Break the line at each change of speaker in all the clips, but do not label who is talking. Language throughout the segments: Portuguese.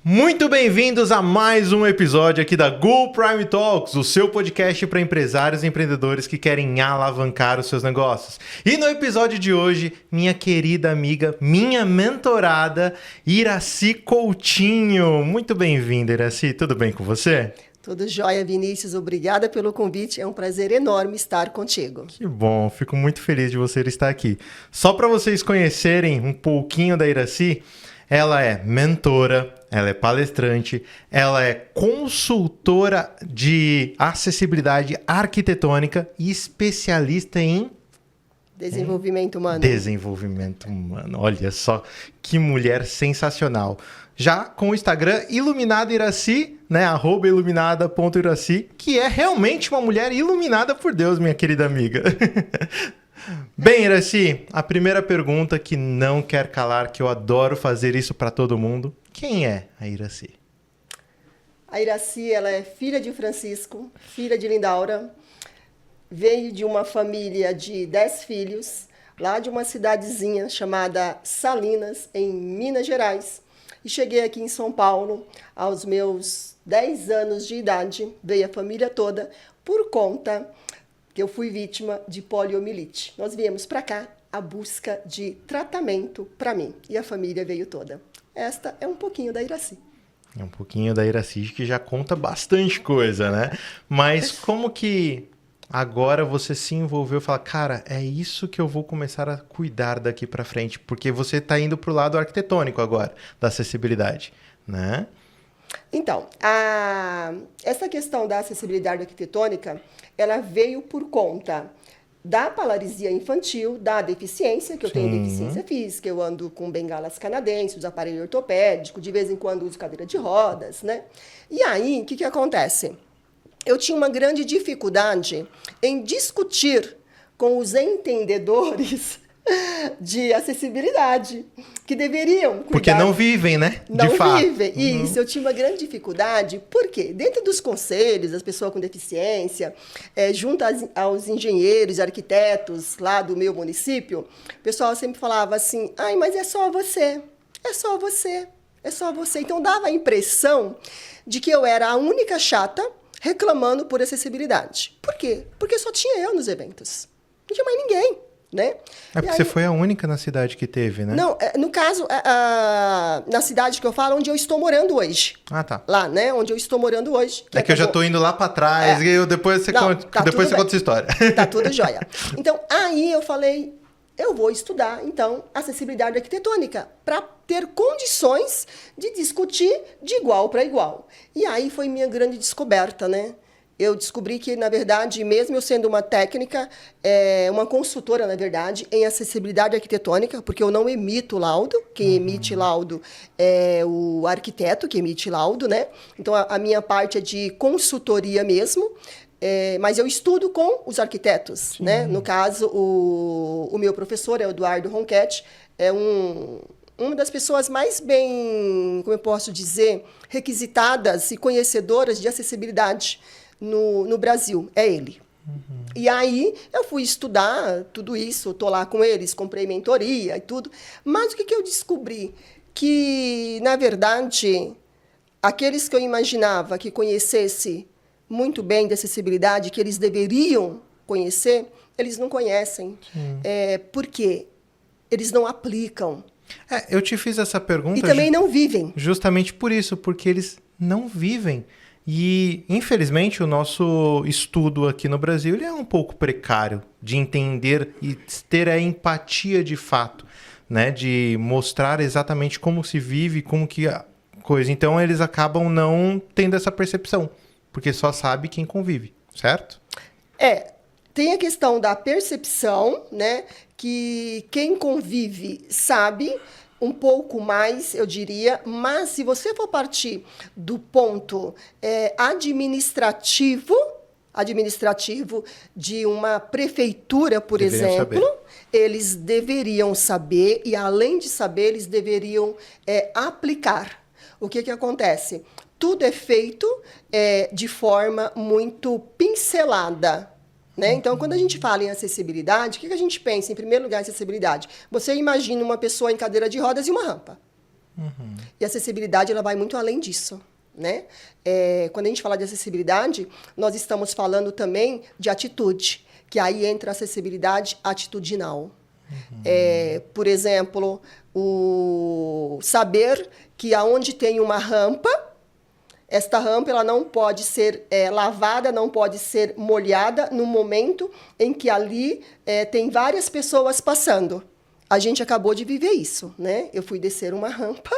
Muito bem-vindos a mais um episódio aqui da Go Prime Talks, o seu podcast para empresários e empreendedores que querem alavancar os seus negócios. E no episódio de hoje, minha querida amiga, minha mentorada, Iracy Coutinho. Muito bem-vinda, Iracy. Tudo bem com você?
Tudo jóia, Vinícius. Obrigada pelo convite. É um prazer enorme estar contigo.
Que bom, fico muito feliz de você estar aqui. Só para vocês conhecerem um pouquinho da Iracy, ela é mentora, ela é palestrante, ela é consultora de acessibilidade arquitetônica e especialista em
desenvolvimento humano.
Desenvolvimento humano. Olha só que mulher sensacional. Já com o Instagram Iluminada Iracy, né? @iluminada.iracy, que é realmente uma mulher iluminada por Deus, minha querida amiga. Bem, Iracy, a primeira pergunta que não quer calar, que eu adoro fazer isso para todo mundo. Quem é a Iracy?
A Iracy, ela é filha de Francisco, filha de Lindaura. Veio de uma família de 10 filhos, lá de uma cidadezinha chamada Salinas, em Minas Gerais. E cheguei aqui em São Paulo aos meus 10 anos de idade. Veio a família toda por conta que eu fui vítima de poliomielite. Nós viemos para cá à busca de tratamento para mim. E a família veio toda. Esta é um pouquinho da Iracy.
É um pouquinho da Iracy, que já conta bastante coisa, né? Mas como que agora você se envolveu e fala, cara, é isso que eu vou começar a cuidar daqui para frente? Porque você está indo para o lado arquitetônico agora, da acessibilidade, né?
Então, essa questão da acessibilidade arquitetônica, ela veio por conta da paralisia infantil, da deficiência, que eu tenho deficiência física, eu ando com bengalas canadenses, uso aparelho ortopédico, de vez em quando uso cadeira de rodas, né? E aí, o que acontece? Eu tinha uma grande dificuldade em discutir com os entendedores de acessibilidade, que deveriam cuidar.
Porque não vivem, né?
Não
de fato.
vivem. Isso, eu tinha uma grande dificuldade. Por quê? Dentro dos conselhos, das pessoas com deficiência, junto aos engenheiros e arquitetos lá do meu município, o pessoal sempre falava assim, ai, mas é só você, é só você, é só você. Então, dava a impressão de que eu era a única chata reclamando por acessibilidade. Por quê? Porque só tinha eu nos eventos. Não tinha mais ninguém. Né?
É porque você foi a única na cidade que teve, né?
Não, no caso, na cidade que eu falo, onde eu estou morando hoje.
Ah, tá.
Lá, né? Onde eu estou morando hoje.
É que eu já estou indo lá para trás e eu depois você conta essa história.
Tá tudo jóia. Então, aí eu falei, eu vou estudar, então, acessibilidade arquitetônica para ter condições de discutir de igual para igual. E aí foi minha grande descoberta, né? Eu descobri que, na verdade, mesmo eu sendo uma técnica, uma consultora, na verdade, em acessibilidade arquitetônica, porque eu não emito laudo, quem emite laudo é o arquiteto que emite laudo, né? Então, a minha parte é de consultoria mesmo, mas eu estudo com os arquitetos, né? No caso, o meu professor é o Eduardo Ronchetti, é uma das pessoas mais bem, como eu posso dizer, requisitadas e conhecedoras de acessibilidade no Brasil, é ele. E aí eu fui estudar tudo isso, estou lá com eles, comprei mentoria e tudo. Mas o que eu descobri? Que, na verdade, aqueles que eu imaginava que conhecesse muito bem de acessibilidade, que eles deveriam conhecer, eles não conhecem. Por quê? Eles não aplicam.
Eu te fiz essa pergunta...
E também não vivem.
Justamente por isso, porque eles não vivem. E, infelizmente, o nosso estudo aqui no Brasil ele é um pouco precário de entender e ter a empatia de fato, né? De mostrar exatamente como se vive, como que a coisa. Então, eles acabam não tendo essa percepção, porque só sabe quem convive, certo?
Tem a questão da percepção, né? Que quem convive sabe um pouco mais, eu diria, mas se você for partir do ponto administrativo de uma prefeitura, por exemplo, eles deveriam saber, e além de saber, eles deveriam aplicar. O que acontece? Tudo é feito de forma muito pincelada. Né? Então, quando a gente fala em acessibilidade, o que a gente pensa, em primeiro lugar, em acessibilidade? Você imagina uma pessoa em cadeira de rodas e uma rampa. E a acessibilidade ela vai muito além disso, né? Quando a gente fala de acessibilidade, nós estamos falando também de atitude, que aí entra a acessibilidade atitudinal. Por exemplo, o saber que aonde tem uma rampa, esta rampa ela não pode ser lavada, não pode ser molhada no momento em que ali tem várias pessoas passando. A gente acabou de viver isso, né? Eu fui descer uma rampa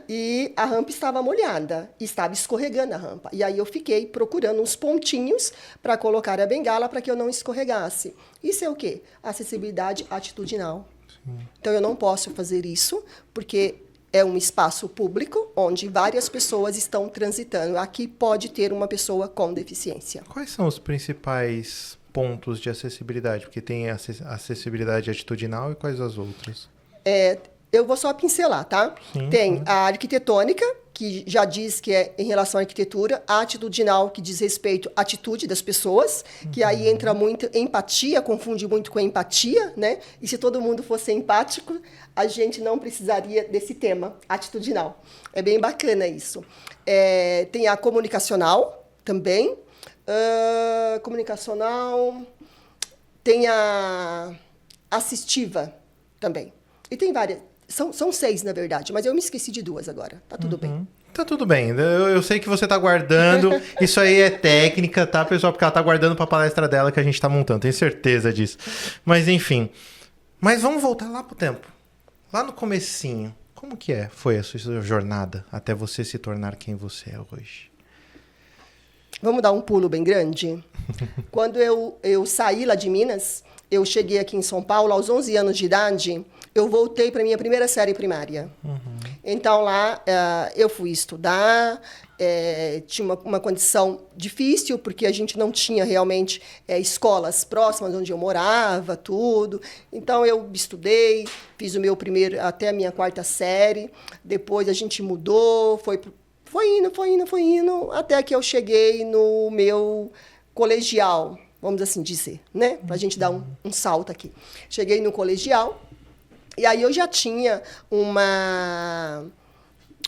e a rampa estava molhada, estava escorregando a rampa. E aí eu fiquei procurando uns pontinhos para colocar a bengala para que eu não escorregasse. Isso é o quê? Acessibilidade atitudinal. Sim. Então eu não posso fazer isso porque é um espaço público onde várias pessoas estão transitando. Aqui pode ter uma pessoa com deficiência.
Quais são os principais pontos de acessibilidade? Porque tem a acessibilidade atitudinal e quais as outras?
Eu vou só pincelar, tá?
Sim,
tem a arquitetônica, que já diz que é em relação à arquitetura, a atitudinal, que diz respeito à atitude das pessoas, que aí entra muito empatia, confunde muito com empatia, né? E se todo mundo fosse empático, a gente não precisaria desse tema, atitudinal. É bem bacana isso. Tem a comunicacional também. Comunicacional. Tem a assistiva também. E tem várias. São 6, na verdade, mas eu me esqueci de 2 agora. Tá tudo bem.
Tá tudo bem. Eu sei que você tá guardando. Isso aí é técnica, tá, pessoal? Porque ela tá guardando pra palestra dela que a gente tá montando. Tenho certeza disso. Mas, enfim. Mas vamos voltar lá pro tempo. Lá no comecinho. Como que foi a sua jornada até você se tornar quem você é hoje?
Vamos dar um pulo bem grande? Quando eu saí lá de Minas, eu cheguei aqui em São Paulo aos 11 anos de idade. Eu voltei para a minha primeira série primária. Então, lá, eu fui estudar. Tinha uma condição difícil, porque a gente não tinha realmente escolas próximas onde eu morava, tudo. Então, eu estudei, fiz o meu primeiro até a minha 4ª série. Depois, a gente mudou, foi indo, até que eu cheguei no meu colegial, vamos assim dizer, né? Para a gente dar um salto aqui. Cheguei no colegial. E aí eu já tinha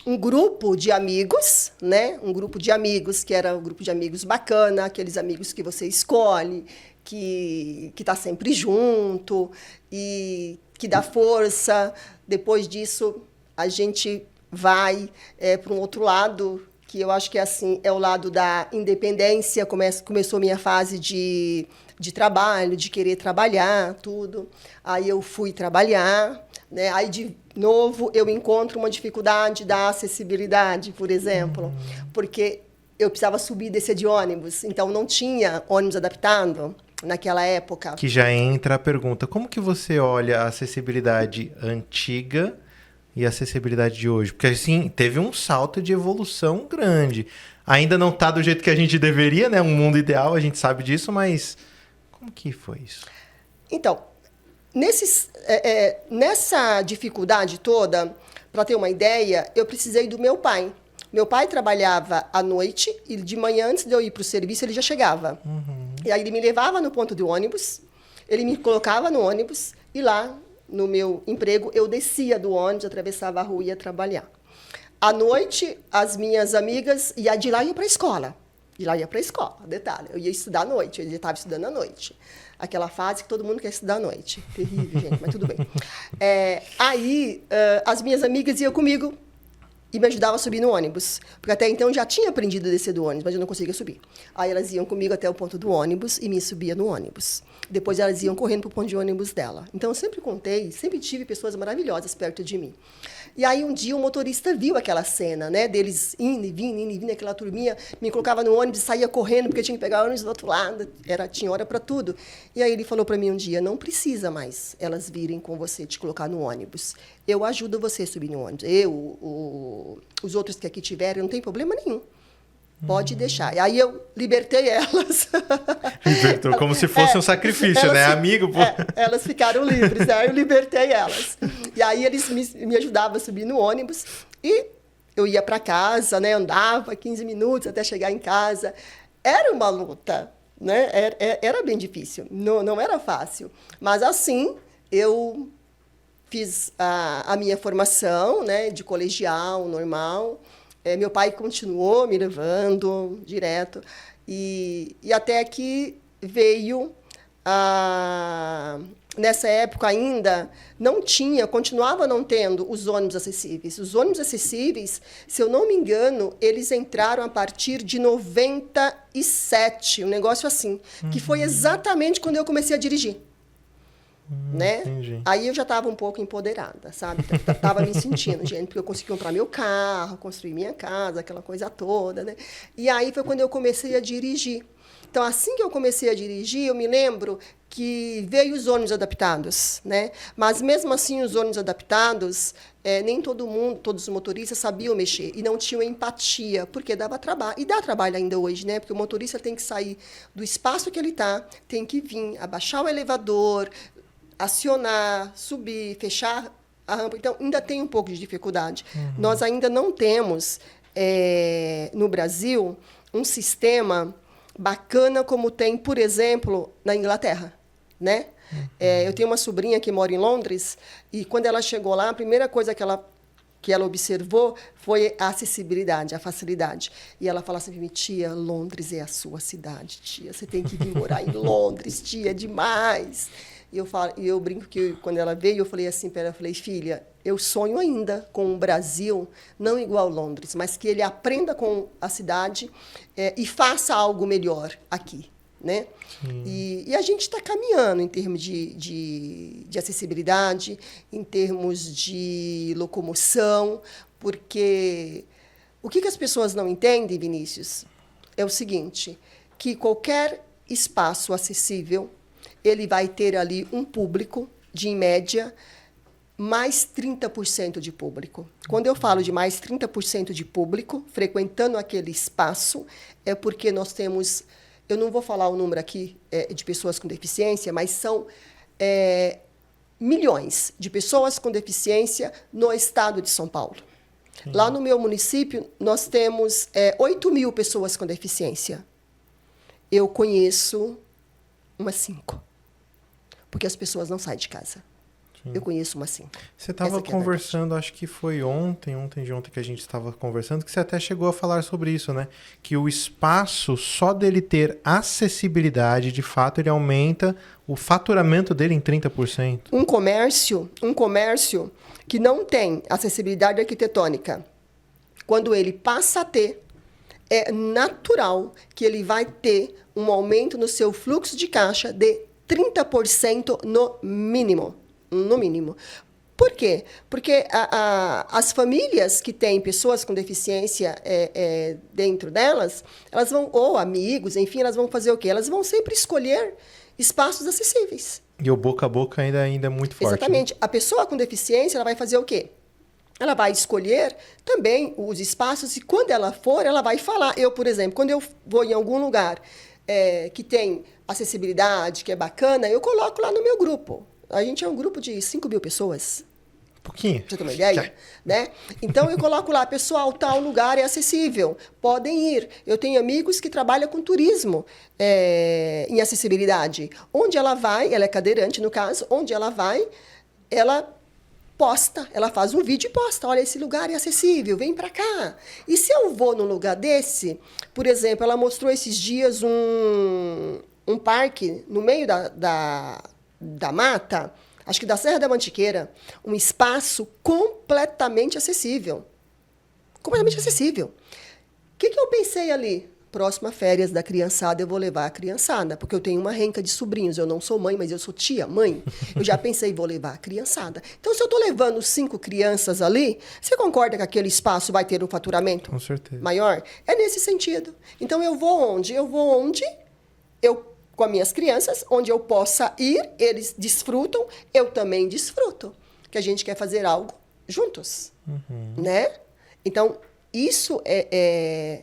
um grupo de amigos, né? Um grupo de amigos que era um grupo de amigos bacana, aqueles amigos que você escolhe, que está sempre junto e que dá força. Depois disso, a gente vai para um outro lado, que eu acho que é o lado da independência. Começou minha fase de trabalho, de querer trabalhar, tudo. Aí eu fui trabalhar, né? Aí, de novo, eu encontro uma dificuldade da acessibilidade, por exemplo, porque eu precisava subir e descer de ônibus, então não tinha ônibus adaptado naquela época.
Que já entra a pergunta, como que você olha a acessibilidade antiga e a acessibilidade de hoje? Porque, assim, teve um salto de evolução grande. Ainda não está do jeito que a gente deveria, né? Um mundo ideal, a gente sabe disso, mas como que foi isso?
Então, nessa dificuldade toda, para ter uma ideia, eu precisei do meu pai. Meu pai trabalhava à noite e de manhã, antes de eu ir para o serviço, ele já chegava. E aí ele me levava no ponto de ônibus, ele me colocava no ônibus e lá, no meu emprego, eu descia do ônibus, atravessava a rua e ia trabalhar. À noite, as minhas amigas, de lá ia para a escola. De lá ia para a escola, detalhe. Eu ia estudar à noite, eu já estava estudando à noite. Aquela fase que todo mundo quer estudar à noite. Terrível, gente, mas tudo bem. As minhas amigas iam comigo e me ajudavam a subir no ônibus. Porque até então eu já tinha aprendido a descer do ônibus, mas eu não conseguia subir. Aí elas iam comigo até o ponto do ônibus e me subia no ônibus. Depois elas iam correndo para o ponto de ônibus dela. Então eu sempre tive pessoas maravilhosas perto de mim. E aí um dia o motorista viu aquela cena, né, deles indo e vindo, aquela turminha, me colocava no ônibus e saía correndo porque eu tinha que pegar o ônibus do outro lado, tinha hora para tudo. E aí ele falou para mim um dia, não precisa mais elas virem com você te colocar no ônibus. Eu ajudo você a subir no ônibus. Os outros que aqui tiverem, não tem problema nenhum. Pode deixar. E aí eu libertei elas.
Libertou, como se fosse um sacrifício, né? Amigo, pô.
Elas ficaram livres, né? Eu libertei elas. E aí eles me ajudavam a subir no ônibus e eu ia para casa, né? Andava 15 minutos até chegar em casa. Era uma luta, né? Era bem difícil, não era fácil. Mas assim, eu fiz a minha formação, né, de colegial, normal. Meu pai continuou me levando direto. E até que veio nessa época ainda continuava não tendo os ônibus acessíveis. Os ônibus acessíveis, se eu não me engano, eles entraram a partir de 97, um negócio assim, que foi exatamente quando eu comecei a dirigir. Né?
Entendi.
Aí eu já estava um pouco empoderada, sabe? Tava me sentindo, gente, porque eu consegui comprar meu carro, construir minha casa, aquela coisa toda, né? E aí foi quando eu comecei a dirigir. Então, assim que eu comecei a dirigir, eu me lembro que veio os ônibus adaptados, né? Mas mesmo assim, os ônibus adaptados, nem todo mundo, todos os motoristas sabiam mexer e não tinham empatia, porque dava trabalho. E dá trabalho ainda hoje, né? Porque o motorista tem que sair do espaço que ele está, tem que vir, abaixar o elevador, acionar, subir, fechar a rampa. Então, ainda tem um pouco de dificuldade. Nós ainda não temos, no Brasil, um sistema bacana como tem, por exemplo, na Inglaterra, né? Eu tenho uma sobrinha que mora em Londres e, quando ela chegou lá, a primeira coisa que ela observou foi a acessibilidade, a facilidade. E ela fala assim, tia, Londres é a sua cidade, tia. Você tem que vir morar em Londres, tia, é demais. E eu brinco que, quando ela veio, eu falei assim para ela, filha, eu sonho ainda com um Brasil, não igual a Londres, mas que ele aprenda com a cidade e faça algo melhor aqui, né? E a gente está caminhando em termos de acessibilidade, em termos de locomoção, porque o que as pessoas não entendem, Vinícius, é o seguinte, que qualquer espaço acessível, ele vai ter ali um público de, em média, mais 30% de público. Quando eu falo de mais 30% de público frequentando aquele espaço, é porque nós temos, eu não vou falar o número aqui de pessoas com deficiência, mas são milhões de pessoas com deficiência no estado de São Paulo. Sim. Lá no meu município, nós temos 8.000 pessoas com deficiência. Eu conheço umas 5. Porque as pessoas não saem de casa. Sim. Eu conheço umas 5.
Você estava conversando, acho que foi ontem que a gente estava conversando, que você até chegou a falar sobre isso, né? Que o espaço, só dele ter acessibilidade, de fato, ele aumenta o faturamento dele em 30%.
Um comércio que não tem acessibilidade arquitetônica, quando ele passa a ter, é natural que ele vai ter um aumento no seu fluxo de caixa de 30% no mínimo. No mínimo. Por quê? Porque as famílias que têm pessoas com deficiência dentro delas, elas vão, ou amigos, enfim, elas vão fazer o quê? Elas vão sempre escolher espaços acessíveis.
E o boca a boca ainda é muito forte.
Exatamente.
Né?
A pessoa com deficiência, ela vai fazer o quê? Ela vai escolher também os espaços e, quando ela for, ela vai falar. Eu, por exemplo, quando eu vou em algum lugar que tem acessibilidade, que é bacana, eu coloco lá no meu grupo. A gente é um grupo de 5.000 pessoas.
Pouquinho.
Pra você ter uma ideia, né? Então, eu coloco lá, pessoal, tal lugar é acessível, podem ir. Eu tenho amigos que trabalham com turismo em acessibilidade. Onde ela vai, ela é cadeirante, no caso, onde ela vai, ela posta, ela faz um vídeo e posta. Olha, esse lugar é acessível, vem para cá. E se eu vou num lugar desse, por exemplo, ela mostrou esses dias um parque no meio da mata, acho que da Serra da Mantiqueira, um espaço completamente acessível. Completamente acessível. O que eu pensei ali? Próxima férias da criançada, eu vou levar a criançada, porque eu tenho uma renca de sobrinhos. Eu não sou mãe, mas eu sou tia, mãe. Eu já pensei, vou levar a criançada. Então, se eu estou levando 5 crianças ali, você concorda que aquele espaço vai ter um faturamento
Com certeza.
maior? É nesse sentido. Então, eu vou onde? Eu vou onde com as minhas crianças, onde eu possa ir, eles desfrutam, eu também desfruto. Que a gente quer fazer algo juntos, né? Então, isso é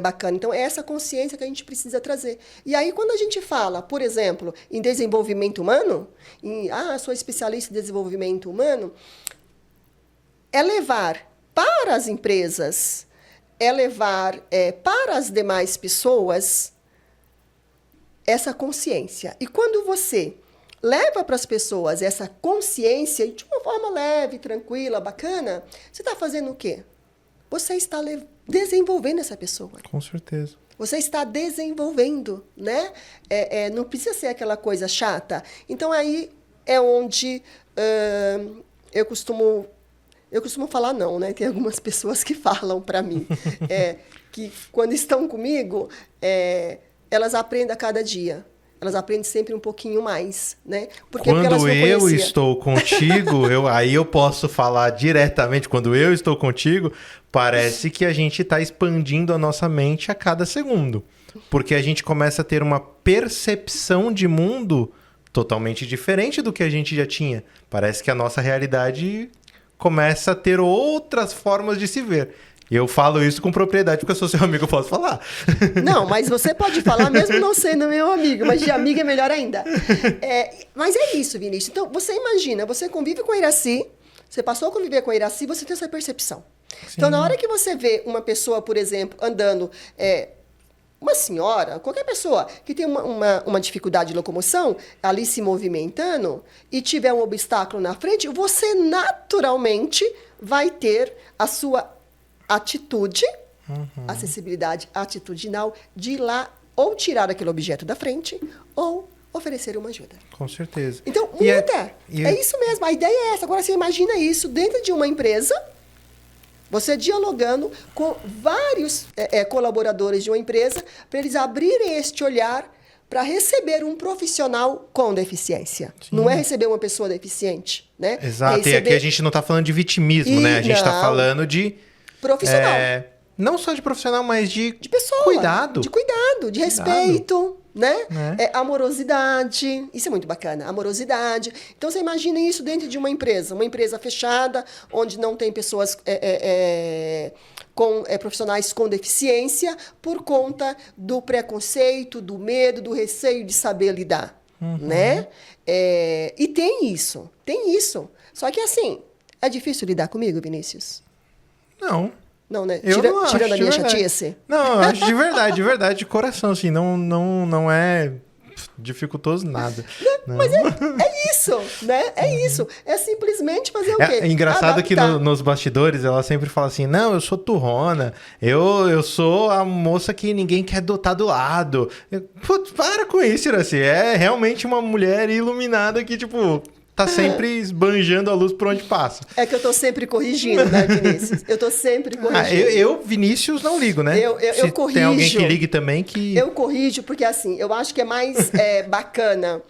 bacana. Então, é essa consciência que a gente precisa trazer. E aí, quando a gente fala, por exemplo, em desenvolvimento humano, sou especialista em desenvolvimento humano, é levar para as empresas, é levar para as demais pessoas essa consciência. E quando você leva para as pessoas essa consciência, de uma forma leve, tranquila, bacana, você está fazendo o quê? Você está desenvolvendo essa pessoa.
Com certeza.
Você está desenvolvendo, né? Não precisa ser aquela coisa chata. Então, aí é onde eu costumo falar não, né? Tem algumas pessoas que falam para mim que quando estão comigo, elas aprendem a cada dia. Elas aprendem sempre um pouquinho mais, né? Porque
quando eu estou contigo, aí eu posso falar diretamente. Quando eu estou contigo, parece que a gente está expandindo a nossa mente a cada segundo. Porque a gente começa a ter uma percepção de mundo totalmente diferente do que a gente já tinha. Parece que a nossa realidade começa a ter outras formas de se ver. E eu falo isso com propriedade, porque eu sou seu amigo, eu posso falar.
Não, mas você pode falar mesmo não sendo meu amigo, mas de amigo é melhor ainda. Mas é isso, Vinícius. Então, você imagina, você convive com a Iracy, você passou a conviver com a Iracy, você tem essa percepção. Sim. Então, na hora que você vê uma pessoa, por exemplo, andando... uma senhora, qualquer pessoa que tem uma dificuldade de locomoção, ali se movimentando, e tiver um obstáculo na frente, você naturalmente vai ter a sua atitude, acessibilidade atitudinal, de ir lá ou tirar aquele objeto da frente ou oferecer uma ajuda.
Com certeza.
Então, muda. É isso mesmo. A ideia é essa. Agora, você imagina isso dentro de uma empresa, você dialogando com vários colaboradores de uma empresa, para eles abrirem este olhar para receber um profissional com deficiência. Sim. Não é receber uma pessoa deficiente, né?
Exato. E aqui a gente não está falando de vitimismo, né? A gente está falando de...
profissional.
Não só de profissional, mas de
pessoa.
Cuidado.
De cuidado, de respeito, né? Amorosidade. Isso é muito bacana. Amorosidade. Então, você imagina isso dentro de uma empresa fechada, onde não tem pessoas profissionais com deficiência, por conta do preconceito, do medo, do receio de saber lidar, né? E tem isso. Só que, assim, é difícil lidar comigo, Vinícius?
Não.
Não, né?
Tirando
a minha chatice?
Não, eu acho de verdade, de coração, assim, não é dificultoso nada. Não.
Mas é isso, né? É isso. É simplesmente fazer o quê?
É engraçado que nos bastidores ela sempre fala assim, não, eu sou turrona, eu sou a moça que ninguém quer dotar do lado. Putz, para com isso, Iracy. É realmente uma mulher iluminada que, tipo... tá sempre esbanjando a luz por onde passa.
É que eu tô sempre corrigindo, né, Vinícius? Eu tô sempre corrigindo.
Vinícius, não ligo, né?
Eu corrijo.
Tem alguém que ligue também que...
Eu corrijo, porque assim, eu acho que é mais bacana.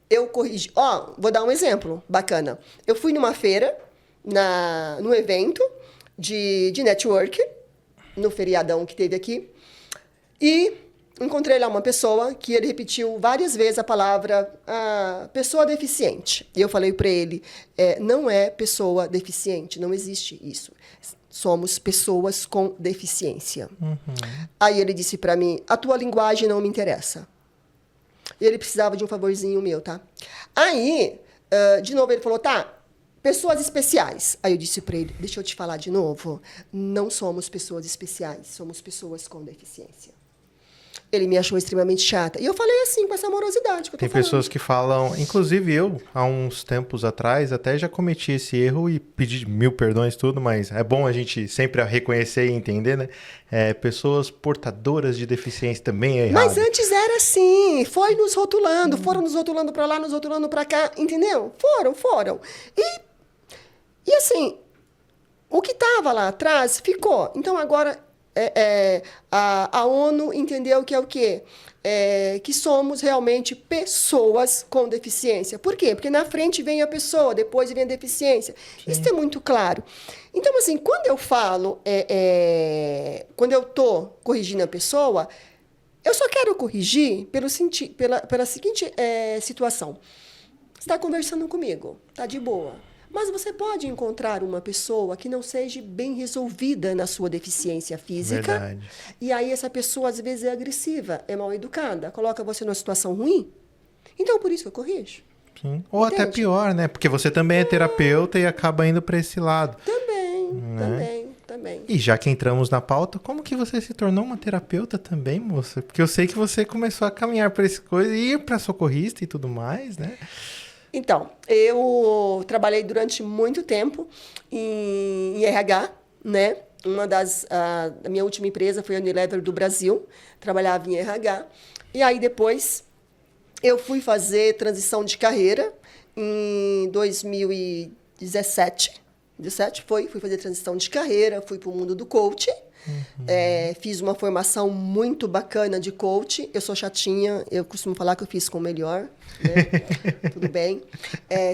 Eu corrijo. Vou dar um exemplo bacana. Eu fui numa feira, num evento de network, no feriadão que teve aqui, e... encontrei lá uma pessoa que ele repetiu várias vezes a palavra pessoa deficiente. E eu falei para ele, não é pessoa deficiente, não existe isso. Somos pessoas com deficiência. Aí ele disse para mim, a tua linguagem não me interessa. E ele precisava de um favorzinho meu, tá? Aí, de novo, ele falou, tá, pessoas especiais. Aí eu disse para ele, deixa eu te falar de novo, não somos pessoas especiais, somos pessoas com deficiência. Ele me achou extremamente chata. E eu falei assim, com essa amorosidade que eu tô
Tem pessoas que falam... Inclusive eu, há uns tempos atrás, até já cometi esse erro e pedi 1000 perdões, tudo, mas é bom a gente sempre reconhecer e entender, né? Pessoas portadoras de deficiência também é errado.
Mas antes era assim, foi nos rotulando, foram nos rotulando pra lá, nos rotulando pra cá, entendeu? Foram. E assim, o que tava lá atrás ficou. Então agora... a ONU entendeu que é o quê? Que somos realmente pessoas com deficiência. Por quê? Porque na frente vem a pessoa, depois vem a deficiência. Sim. Isso é muito claro. Então, assim, quando eu falo, quando eu estou corrigindo a pessoa, eu só quero corrigir pela seguinte situação. Você está conversando comigo, está de boa. Mas você pode encontrar uma pessoa que não seja bem resolvida na sua deficiência física.
Verdade.
E aí essa pessoa, às vezes, é agressiva, é mal educada, coloca você numa situação ruim. Então, por isso que eu corrijo.
Sim. Ou entende? Até pior, né? Porque você também é terapeuta e acaba indo para esse lado.
Também.
E já que entramos na pauta, como que você se tornou uma terapeuta também, moça? Porque eu sei que você começou a caminhar para essa coisa e ir para socorrista e tudo mais, né?
Então, eu trabalhei durante muito tempo em RH, né? A minha última empresa foi a Unilever do Brasil, trabalhava em RH. E aí depois eu fui fazer transição de carreira em 2017. Fui fazer transição de carreira, fui para o mundo do coaching. Fiz uma formação muito bacana de coach. Eu sou chatinha, eu costumo falar que eu fiz com o melhor, né? Tudo bem.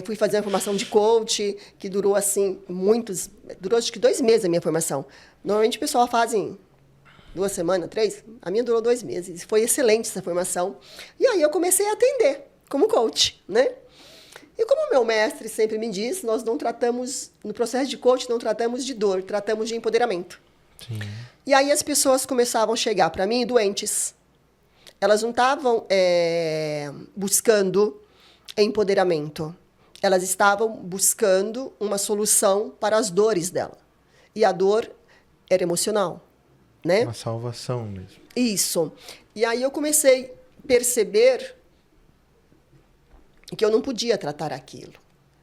Fui fazer uma formação de coach, que durou assim, durou acho que 2 meses a minha formação. Normalmente o pessoal faz em 2 semanas, 3. A minha durou 2 meses. Foi excelente essa formação. E aí eu comecei a atender como coach, né? E como meu mestre sempre me diz, nós não tratamos, no processo de coach, não tratamos de dor, tratamos de empoderamento.
Sim.
E aí as pessoas começavam a chegar para mim doentes. Elas não estavam buscando empoderamento. Elas estavam buscando uma solução para as dores dela. E a dor era emocional, né?
Uma salvação mesmo.
Isso. E aí eu comecei a perceber que eu não podia tratar aquilo,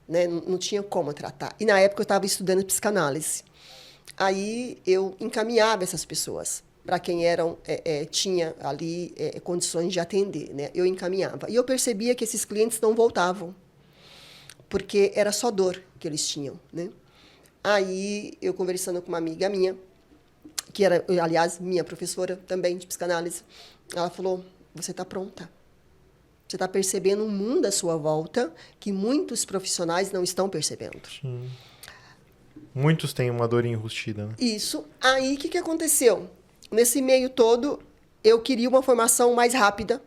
né? Não tinha como tratar. E na época eu estava estudando psicanálise. Aí eu encaminhava essas pessoas para quem tinha ali condições de atender, né? Eu encaminhava. E eu percebia que esses clientes não voltavam, porque era só dor que eles tinham, né? Aí eu conversando com uma amiga minha, que era, aliás, minha professora também de psicanálise, ela falou: você está pronta. Você está percebendo um mundo à sua volta que muitos profissionais não estão percebendo.
Sim. Muitos têm uma dor enrustida, né?
Isso. Aí, o que aconteceu? Nesse meio todo, eu queria uma formação mais rápida.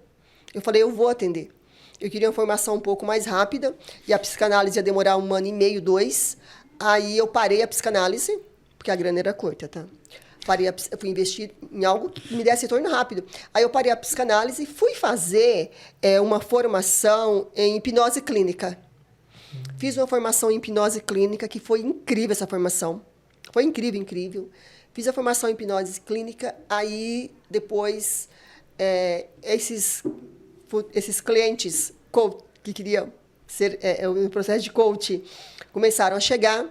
Eu falei, eu vou atender. Eu queria uma formação um pouco mais rápida, e a psicanálise ia demorar 1 ano e meio, 2. Aí eu parei a psicanálise, porque a grana era curta, tá? Eu fui investir em algo que me desse retorno rápido. Aí eu parei a psicanálise e fui fazer uma formação em hipnose clínica. Fiz uma formação em hipnose clínica, que foi incrível essa formação. Foi incrível, incrível. Fiz a formação em hipnose clínica, aí depois esses clientes que queriam ser no processo de coach começaram a chegar,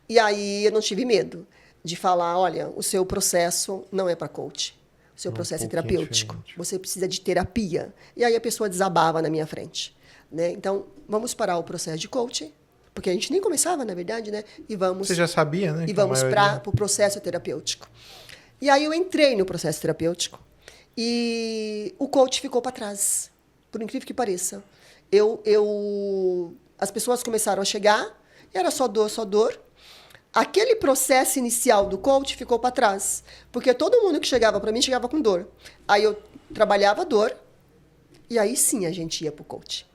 e aí eu não tive medo de falar, olha, o seu processo não é para coach. O seu processo é terapêutico. Diferente. Você precisa de terapia. E aí a pessoa desabava na minha frente, né? Então, vamos parar o processo de coaching, porque a gente nem começava, na verdade, né? E vamos...
Você já sabia, né?
E vamos para o processo terapêutico. E aí eu entrei no processo terapêutico e o coach ficou para trás, por incrível que pareça. As pessoas começaram a chegar, era só dor, só dor. Aquele processo inicial do coach ficou para trás, porque todo mundo que chegava para mim chegava com dor. Aí eu trabalhava a dor, e aí sim a gente ia para o coach,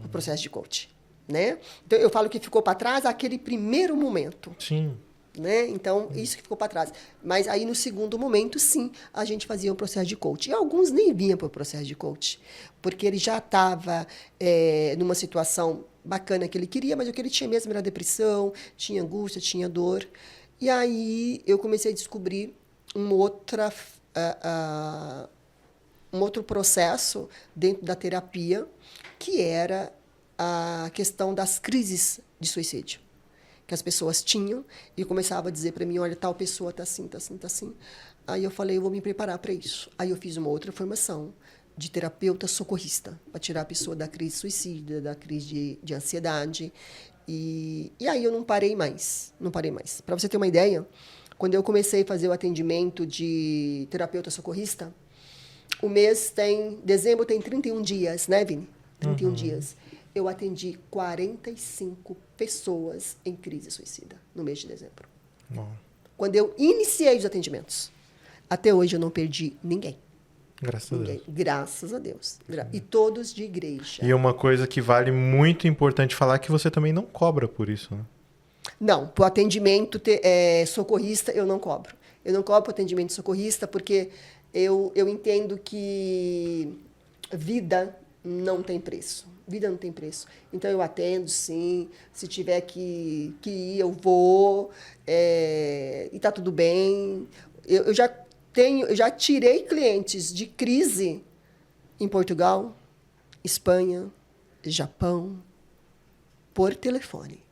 o processo de coach, né? Então eu falo que ficou para trás aquele primeiro momento.
Sim.
Né? Então, isso que ficou para trás. Mas aí, no segundo momento, sim, a gente fazia um processo de coach. E alguns nem vinham para o processo de coach, porque ele já estava numa situação bacana que ele queria, mas o que ele tinha mesmo era depressão, tinha angústia, tinha dor. E aí, eu comecei a descobrir um outro processo dentro da terapia, que era a questão das crises de suicídio, que as pessoas tinham, e começava a dizer para mim, olha, tal pessoa está assim, está assim, está assim. Aí eu falei, eu vou me preparar para isso. Aí eu fiz uma outra formação de terapeuta socorrista, para tirar a pessoa da crise suicida, da crise de ansiedade. E aí eu não parei mais. Para você ter uma ideia, quando eu comecei a fazer o atendimento de terapeuta socorrista, dezembro tem 31 dias, né, Vini? 31 dias. Eu atendi 45 pessoas em crise suicida no mês de dezembro.
Bom.
Quando eu iniciei os atendimentos. Até hoje eu não perdi ninguém.
Graças a Deus.
Graças a Deus. E todos de igreja.
E uma coisa que vale muito importante falar é que você também não cobra por isso, né?
Não, para o atendimento socorrista eu não cobro. Eu não cobro para o atendimento socorrista porque eu entendo que vida não tem preço. Vida não tem preço. Então, eu atendo, sim. Se tiver que ir, eu vou. E está tudo bem. Eu já tirei clientes de crise em Portugal, Espanha, Japão, por telefone,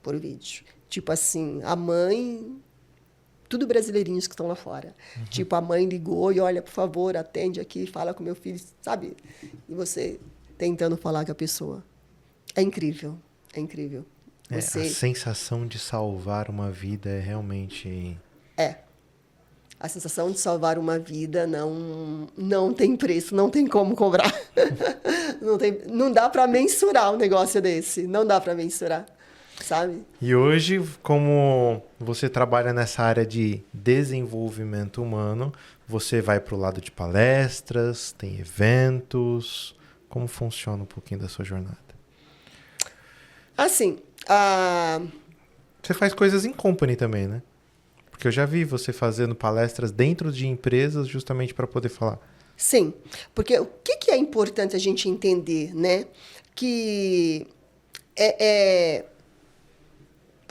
por vídeo. Tipo assim, a mãe, tudo brasileirinhos que estão lá fora. Tipo, a mãe ligou e olha, por favor, atende aqui, fala com meu filho, sabe? E você tentando falar com a pessoa. É incrível, é incrível.
A sensação de salvar uma vida é realmente...
A sensação de salvar uma vida não tem preço, não tem como cobrar. Não dá para mensurar um negócio desse. Não dá para mensurar, sabe?
E hoje, como você trabalha nessa área de desenvolvimento humano, você vai para o lado de palestras, tem eventos. Como funciona um pouquinho da sua jornada?
Assim,
Você faz coisas em company também, né? Porque eu já vi você fazendo palestras dentro de empresas justamente para poder falar.
Sim, porque o que é importante a gente entender, né? Que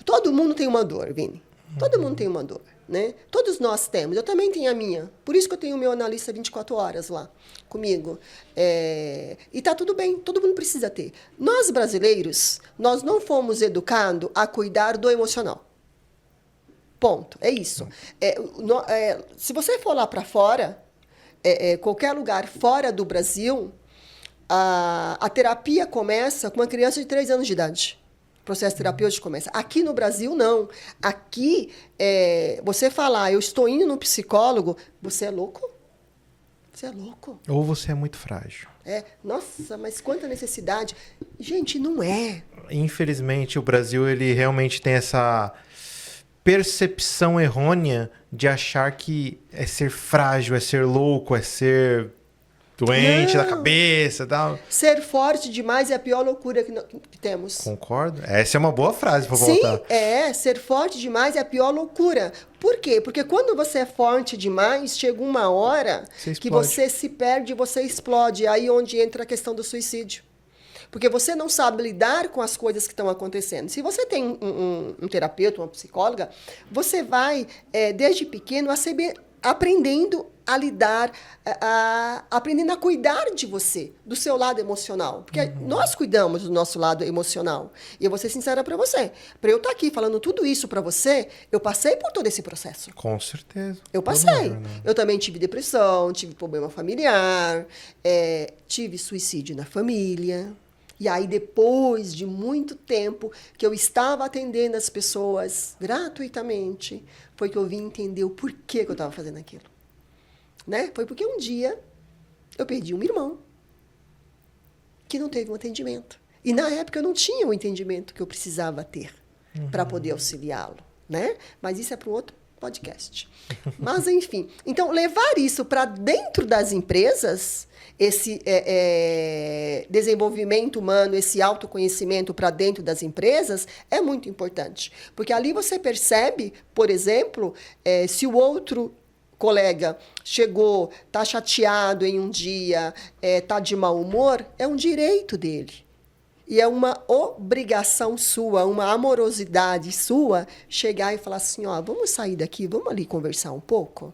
todo mundo tem uma dor, Vini. Todo mundo tem uma dor, né? Todos nós temos. Eu também tenho a minha. Por isso que eu tenho o meu analista 24 horas lá comigo. E tá tudo bem, todo mundo precisa ter. Nós, brasileiros, nós não fomos educados a cuidar do emocional. Ponto. É isso. Se você for lá para fora, qualquer lugar fora do Brasil, a terapia começa com uma criança de 3 anos de idade. O processo terapêutico começa. Aqui no Brasil, não. Aqui, você falar, eu estou indo no psicólogo, você é louco? Você é louco.
Ou você é muito frágil.
Nossa, mas quanta necessidade. Gente, não é.
Infelizmente, o Brasil ele realmente tem essa percepção errônea de achar que é ser frágil, é ser louco, é ser doente da cabeça e tal.
Ser forte demais é a pior loucura que temos.
Concordo. Essa é uma boa frase para voltar.
Sim, ser forte demais é a pior loucura. Por quê? Porque quando você é forte demais, chega uma hora que você se perde, você explode. Aí onde entra a questão do suicídio. Porque você não sabe lidar com as coisas que estão acontecendo. Se você tem um terapeuta, uma psicóloga, você vai, desde pequeno, aprendendo a lidar, aprendendo a cuidar de você, do seu lado emocional. Porque nós cuidamos do nosso lado emocional. E eu vou ser sincera para você. Para eu estar aqui falando tudo isso para você, eu passei por todo esse processo.
Com certeza.
Eu passei. Eu também tive depressão, tive problema familiar, tive suicídio na família. E aí, depois de muito tempo que eu estava atendendo as pessoas gratuitamente, foi que eu vim entender o porquê que eu estava fazendo aquilo. Né? Foi porque um dia eu perdi um irmão que não teve um atendimento. E na época eu não tinha o entendimento que eu precisava ter para poder auxiliá-lo. Né? Mas isso é para um outro podcast. Mas, enfim. Então, levar isso para dentro das empresas, esse desenvolvimento humano, esse autoconhecimento para dentro das empresas, é muito importante. Porque ali você percebe, por exemplo, se o outro colega chegou, está chateado em um dia, está de mau humor, é um direito dele. E é uma obrigação sua, uma amorosidade sua, chegar e falar assim, vamos sair daqui, vamos ali conversar um pouco?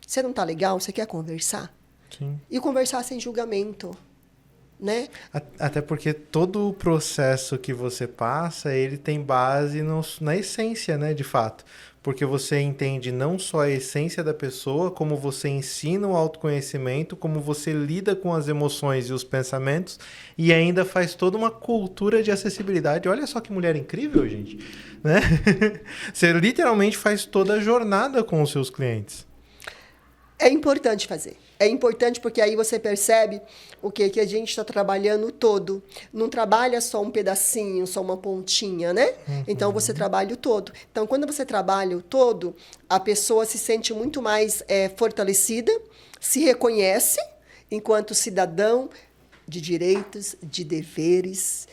Você não está legal? Você quer conversar?
Sim.
E conversar sem julgamento, né?
Até porque todo o processo que você passa, ele tem base na essência, né, de fato. Porque você entende não só a essência da pessoa, como você ensina o autoconhecimento, como você lida com as emoções e os pensamentos, e ainda faz toda uma cultura de acessibilidade. Olha só que mulher incrível, gente. Né? Você literalmente faz toda a jornada com os seus clientes.
É importante fazer. É importante porque aí você percebe o quê? Que a gente está trabalhando todo. Não trabalha só um pedacinho, só uma pontinha, né? Então, você trabalha o todo. Então, quando você trabalha o todo, a pessoa se sente muito mais fortalecida, se reconhece enquanto cidadão de direitos, de deveres,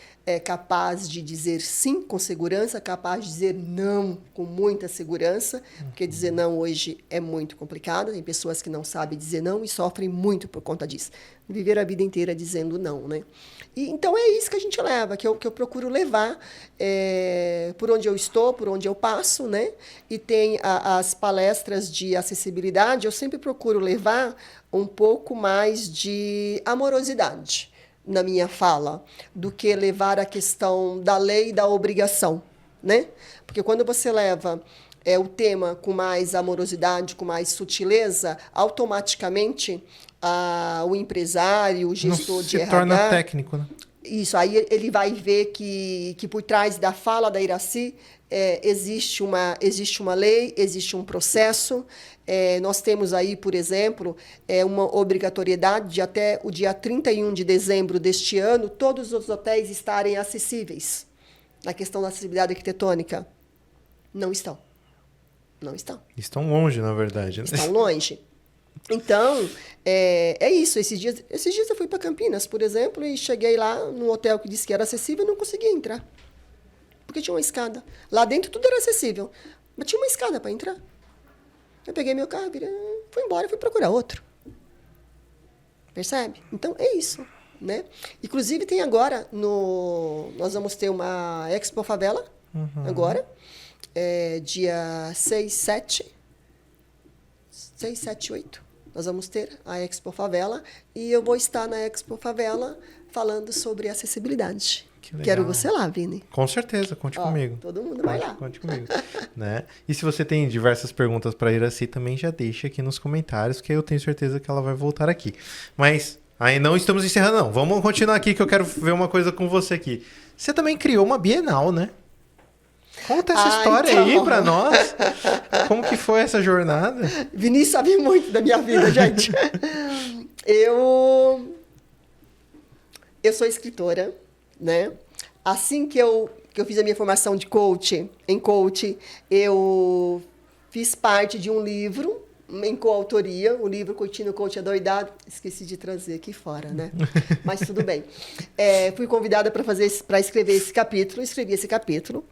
capaz de dizer sim com segurança, capaz de dizer não com muita segurança, porque dizer não hoje é muito complicado, tem pessoas que não sabem dizer não e sofrem muito por conta disso. Viver a vida inteira dizendo não, né? E, então, é isso que a gente leva, que eu procuro levar por onde eu estou, por onde eu passo, né? E tem as palestras de acessibilidade, eu sempre procuro levar um pouco mais de amorosidade. na minha fala do que levar a questão da lei e da obrigação, né? Porque quando você leva o tema com mais amorosidade, com mais sutileza, automaticamente o empresário, o gestor
Não
de
se
RH...
torna técnico, né?
Isso, aí ele vai ver que por trás da fala da Iracy existe uma lei, existe um processo. Nós temos aí, por exemplo, uma obrigatoriedade de até o dia 31 de dezembro deste ano, todos os hotéis estarem acessíveis. Na questão da acessibilidade arquitetônica, não estão. Não estão.
Estão longe, na verdade. Né?
Estão longe. Então, é isso. Esses dias eu fui para Campinas, por exemplo, e cheguei lá num hotel que disse que era acessível e não conseguia entrar. Porque tinha uma escada. Lá dentro tudo era acessível, mas tinha uma escada para entrar. Eu peguei meu carro, fui embora e fui procurar outro. Percebe? Então, é isso. Né? Inclusive, tem agora, nós vamos ter uma Expo Favela, agora, dia 6, 7, 8. Nós vamos ter a Expo Favela e eu vou estar na Expo Favela falando sobre acessibilidade. Quero você lá, Vini.
Com certeza, conte comigo.
Todo mundo vai lá.
Conte comigo. Né? E se você tem diversas perguntas para a Iracy, também já deixa aqui nos comentários, que eu tenho certeza que ela vai voltar aqui. Mas aí não estamos encerrando, não. Vamos continuar aqui, que eu quero ver uma coisa com você aqui. Você também criou uma Bienal, né? Conta essa história então aí pra nós. Como que foi essa jornada?
Vinícius sabe muito da minha vida, gente. Eu sou escritora, né? Assim que eu fiz a minha formação de coach, eu fiz parte de um livro em coautoria, o livro Curtindo o Coach Adoidado. Esqueci de trazer aqui fora, né? Mas tudo bem. Fui convidada para escrever esse capítulo, escrevi esse capítulo.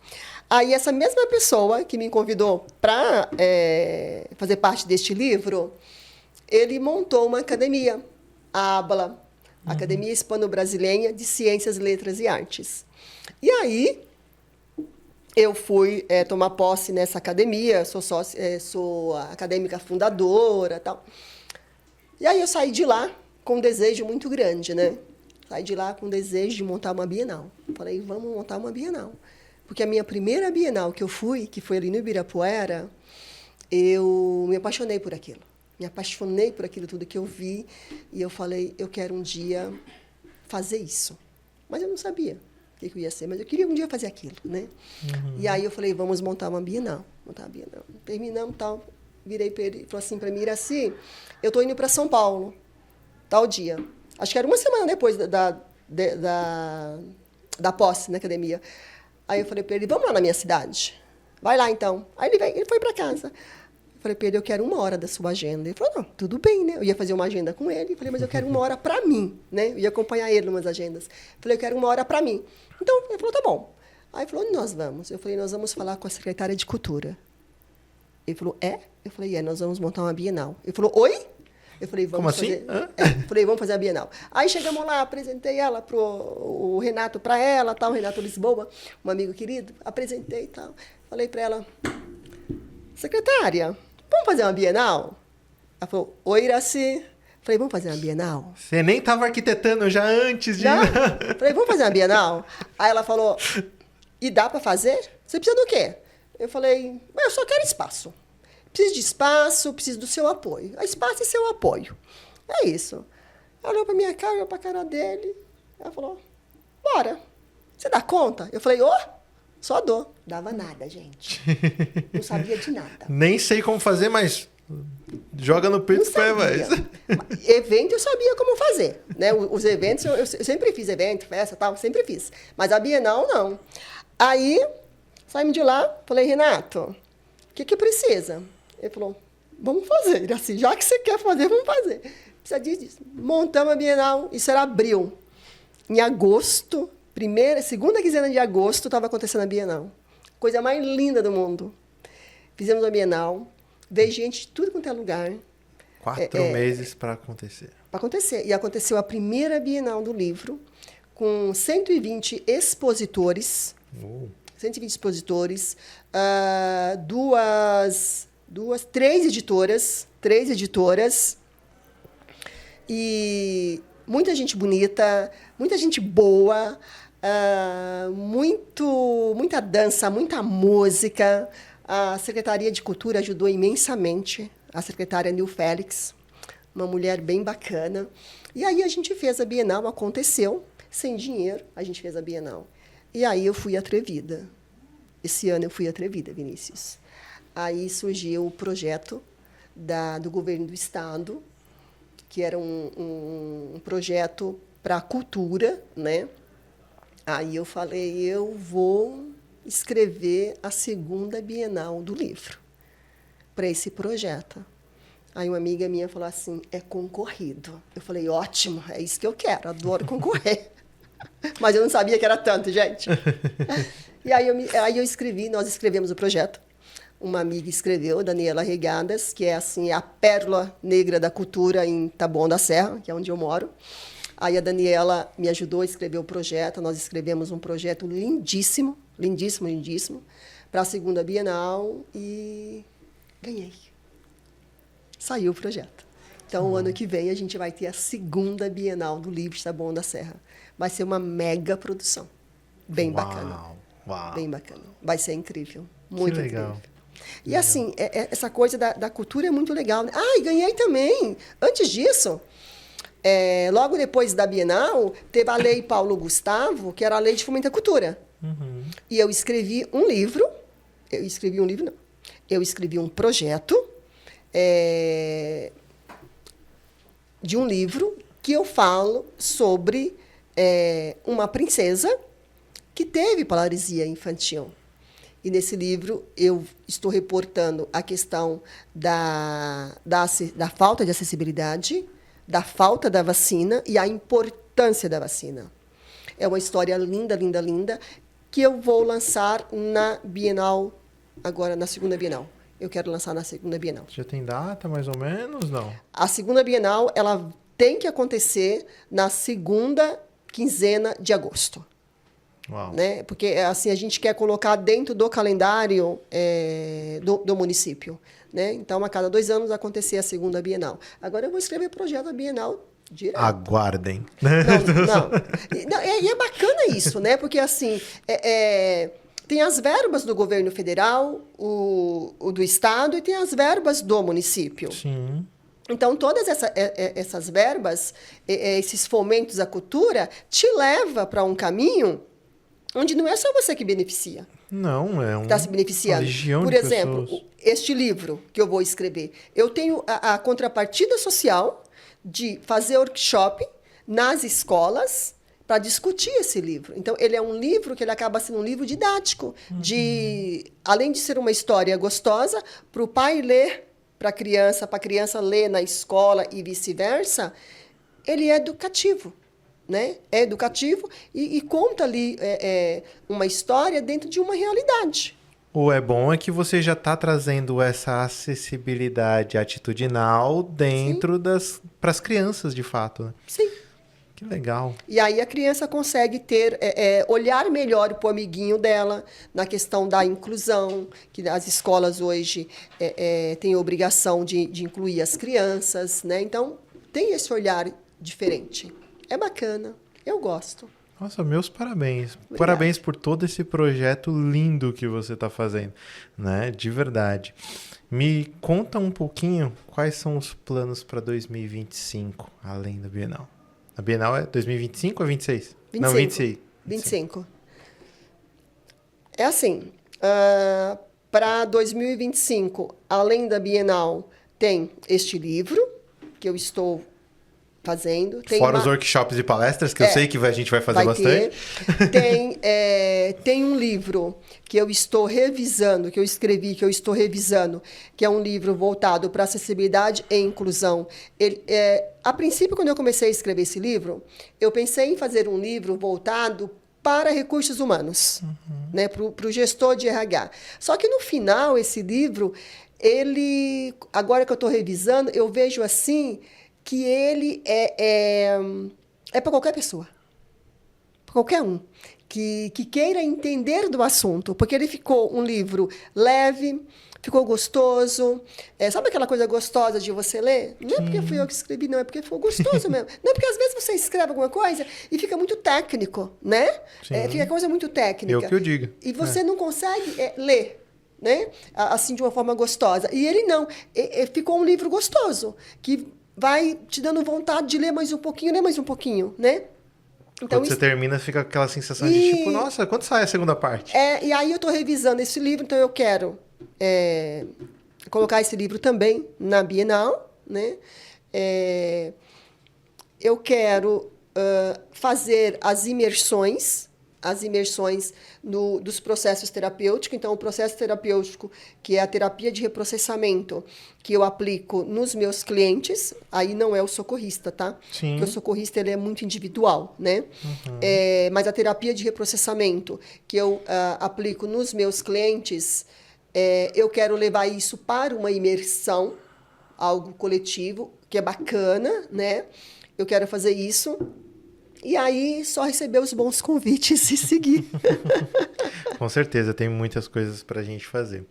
Aí essa mesma pessoa que me convidou para fazer parte deste livro, ele montou uma academia, a ABLA, Academia Hispano-Brasileira de Ciências, Letras e Artes. E aí eu fui tomar posse nessa academia, sou acadêmica fundadora e tal. E aí eu saí de lá com um desejo muito grande, né? Saí de lá com o desejo de montar uma Bienal. Falei, vamos montar uma Bienal. Porque a minha primeira Bienal que eu fui, que foi ali no Ibirapuera, eu me apaixonei por aquilo. Me apaixonei por aquilo tudo que eu vi. E eu falei, eu quero um dia fazer isso. Mas eu não sabia o que ia ser. Mas eu queria um dia fazer aquilo, né? E aí eu falei, vamos montar uma Bienal. Terminamos, tal. Virei para ele e falou assim para mim, Iracy, eu estou indo para São Paulo, tal dia. Acho que era uma semana depois da posse na academia. Aí eu falei para ele, vamos lá na minha cidade. Vai lá, então. Aí ele foi para casa. Eu falei para ele, eu quero 1 hora da sua agenda. Ele falou, não, tudo bem, né? Eu ia fazer uma agenda com ele. Eu falei, mas eu quero 1 hora para mim, né? Eu ia acompanhar ele em umas agendas. Eu falei, eu quero 1 hora para mim. Então, ele falou, tá bom. Aí ele falou, onde nós vamos? Eu falei, nós vamos falar com a secretária de Cultura. Ele falou, Eu falei, nós vamos montar uma Bienal. Ele falou, oi? Eu falei, vamos
Como
fazer...
assim?
Falei, vamos fazer a Bienal. Aí chegamos lá, apresentei ela o Renato para ela, tal, o Renato Lisboa, um amigo querido, apresentei e tal. Falei para ela, secretária, vamos fazer uma Bienal? Ela falou, oi, Iracy. Falei, vamos fazer uma Bienal?
Você nem estava arquitetando já antes de...
Já? Falei, vamos fazer uma Bienal? Aí ela falou, e dá para fazer? Você precisa do quê? Eu falei, eu só quero espaço. Preciso de espaço, preciso do seu apoio. Espaço e seu apoio. É isso. Ela olhou para minha cara, olhou para a cara dele. Ela falou, bora. Você dá conta? Eu falei, só dou. Dava nada, gente. Não sabia de nada.
Nem sei como fazer, mas joga no peito e vai.
Evento eu sabia como fazer. Né? Os eventos, eu sempre fiz evento, festa, tal, sempre fiz. Mas a Bienal, não. Aí, saímos de lá, falei, Renato, o que precisa? Ele falou, vamos fazer, assim, já que você quer fazer, vamos fazer. Precisa disso. Montamos a Bienal, isso era abril. Em agosto, segunda quinzena de agosto, estava acontecendo a Bienal. Coisa mais linda do mundo. Fizemos a Bienal, veio gente de tudo quanto é lugar.
4 meses para acontecer.
Para acontecer. E aconteceu a primeira Bienal do livro, com 120 expositores. 120 expositores, três editoras, e muita gente bonita, muita gente boa, muita dança, muita música. A Secretaria de Cultura ajudou imensamente, a secretária Nil Félix, uma mulher bem bacana. E aí a gente fez a Bienal, aconteceu, sem dinheiro, a gente fez a Bienal. E aí eu fui atrevida. Esse ano eu fui atrevida, Vinícius. Aí surgiu o projeto do governo do estado, que era um projeto para a cultura, né? Aí eu falei, eu vou escrever a segunda Bienal do livro para esse projeto. Aí uma amiga minha falou assim, é concorrido. Eu falei, ótimo, é isso que eu quero, adoro concorrer. Mas eu não sabia que era tanto, gente. E aí eu escrevi, nós escrevemos o projeto. Uma amiga escreveu, Daniela Regadas, que é assim, a pérola negra da cultura em Taboão da Serra, que é onde eu moro. Aí a Daniela me ajudou a escrever o projeto. Nós escrevemos um projeto lindíssimo, lindíssimo, lindíssimo, para a segunda Bienal e ganhei. Saiu o projeto. Então, o ano que vem, a gente vai ter a segunda Bienal do livro de Taboão da Serra. Vai ser uma mega produção. Bem bacana.
Uau.
Bem bacana. Vai ser incrível. Muito
que legal.
incrível. E assim, essa coisa da cultura é muito legal. Ah, e ganhei também. Antes disso, logo depois da Bienal, teve a Lei Paulo Gustavo, que era a Lei de Fomento à Cultura.
Uhum.
E eu escrevi um livro. Eu escrevi um projeto de um livro que eu falo sobre uma princesa que teve paralisia infantil. E nesse livro eu estou reportando a questão da falta de acessibilidade, da falta da vacina e a importância da vacina. É uma história linda, linda, linda, que eu vou lançar na Bienal, agora na segunda Bienal. Eu quero lançar na segunda Bienal.
Já tem data, mais ou menos, não?
A segunda Bienal, ela tem que acontecer na segunda quinzena de agosto.
Uau.
Né? Porque assim, a gente quer colocar dentro do calendário do município. Né? Então, a cada 2 anos acontecer a segunda Bienal. Agora eu vou escrever projeto da Bienal direto.
Aguardem.
Não, e é bacana isso, né? Porque assim, tem as verbas do governo federal, o do estado, e tem as verbas do município.
Sim.
Então, todas essas verbas, esses fomentos à cultura, te leva para um caminho onde não é só você que beneficia.
Não, é
está se beneficiando. Por exemplo, este livro que eu vou escrever, eu tenho a contrapartida social de fazer workshop nas escolas para discutir esse livro. Então, ele é um livro que ele acaba sendo um livro didático, além de ser uma história gostosa, para o pai ler para a criança ler na escola e vice-versa, ele é educativo. Né? É educativo e conta ali uma história dentro de uma realidade.
O bom é que você já está trazendo essa acessibilidade atitudinal dentro para as crianças, de fato. Né?
Sim.
Que legal.
E aí a criança consegue olhar melhor para o amiguinho dela na questão da inclusão, que as escolas hoje têm a obrigação de incluir as crianças. Né? Então, tem esse olhar diferente. É bacana, eu gosto.
Nossa, meus parabéns.
Obrigada.
Parabéns por todo esse projeto lindo que você está fazendo, né? De verdade. Me conta um pouquinho quais são os planos para 2025, além da Bienal. A Bienal é 2025 ou 26?
25.
Não, 26.
25. É assim, para 2025, além da Bienal, tem este livro que eu estou fazendo.
Fora os workshops e palestras, que eu sei que a gente vai fazer bastante.
Tem um livro que eu estou revisando, que eu escrevi, que eu estou revisando, que é um livro voltado para acessibilidade e inclusão. A princípio, quando eu comecei a escrever esse livro, eu pensei em fazer um livro voltado para recursos humanos, né, para o gestor de RH. Só que, no final, esse livro, agora que eu estou revisando, eu vejo assim que ele é para qualquer pessoa, para qualquer um, que queira entender do assunto, porque ele ficou um livro leve, Ficou gostoso? Sabe aquela coisa gostosa de você ler? Não é porque fui eu que escrevi, não. É porque ficou gostoso mesmo. Não é porque às vezes você escreve alguma coisa e fica muito técnico, né? Fica coisa muito técnica.
Eu que eu digo.
E você não consegue ler, né? Assim, de uma forma gostosa. E ele não. Ficou um livro gostoso, que vai te dando vontade de ler mais um pouquinho, né? Então,
quando você termina, fica aquela sensação de tipo, nossa, quando sai a segunda parte?
E aí eu estou revisando esse livro, então eu quero colocar esse livro também na Bienal, né? Eu quero fazer as imersões dos processos terapêuticos. Então, o processo terapêutico, que é a terapia de reprocessamento, que eu aplico nos meus clientes, aí não é o socorrista, tá?
Sim.
Porque o socorrista ele é muito individual, né? Mas a terapia de reprocessamento, que eu aplico nos meus clientes, eu quero levar isso para uma imersão, algo coletivo, que é bacana, né? Eu quero fazer isso. E aí, só receber os bons convites e seguir.
Com certeza, tem muitas coisas para a gente fazer.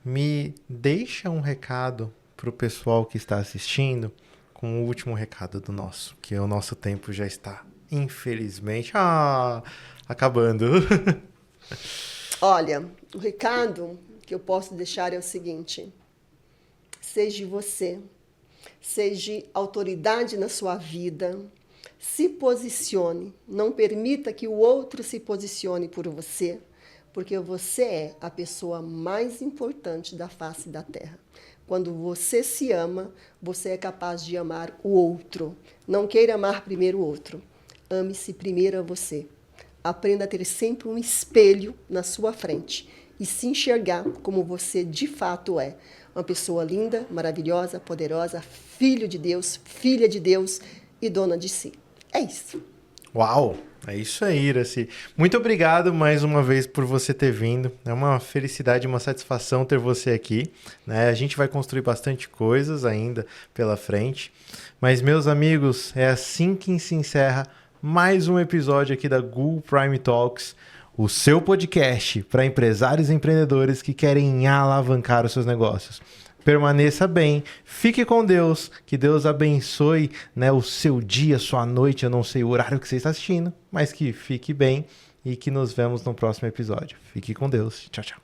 Me deixa um recado para o pessoal que está assistindo, com o último recado do nosso, que o nosso tempo já está, infelizmente, acabando.
Olha, o recado que eu posso deixar é o seguinte: seja você, seja autoridade na sua vida, se posicione, não permita que o outro se posicione por você, porque você é a pessoa mais importante da face da Terra. Quando você se ama, você é capaz de amar o outro. Não queira amar primeiro o outro. Ame-se primeiro a você. Aprenda a ter sempre um espelho na sua frente e se enxergar como você de fato é. Uma pessoa linda, maravilhosa, poderosa, filho de Deus, filha de Deus e dona de si. É isso.
Uau! É isso aí, Iracy. Muito obrigado mais uma vez por você ter vindo. É uma felicidade, uma satisfação ter você aqui, né? A gente vai construir bastante coisas ainda pela frente. Mas, meus amigos, é assim que se encerra mais um episódio aqui da Ghoul Prime Talks, o seu podcast para empresários e empreendedores que querem alavancar os seus negócios. Permaneça bem, fique com Deus, que Deus abençoe, né, o seu dia, sua noite, eu não sei o horário que você está assistindo, mas que fique bem e que nos vemos no próximo episódio. Fique com Deus. Tchau, tchau.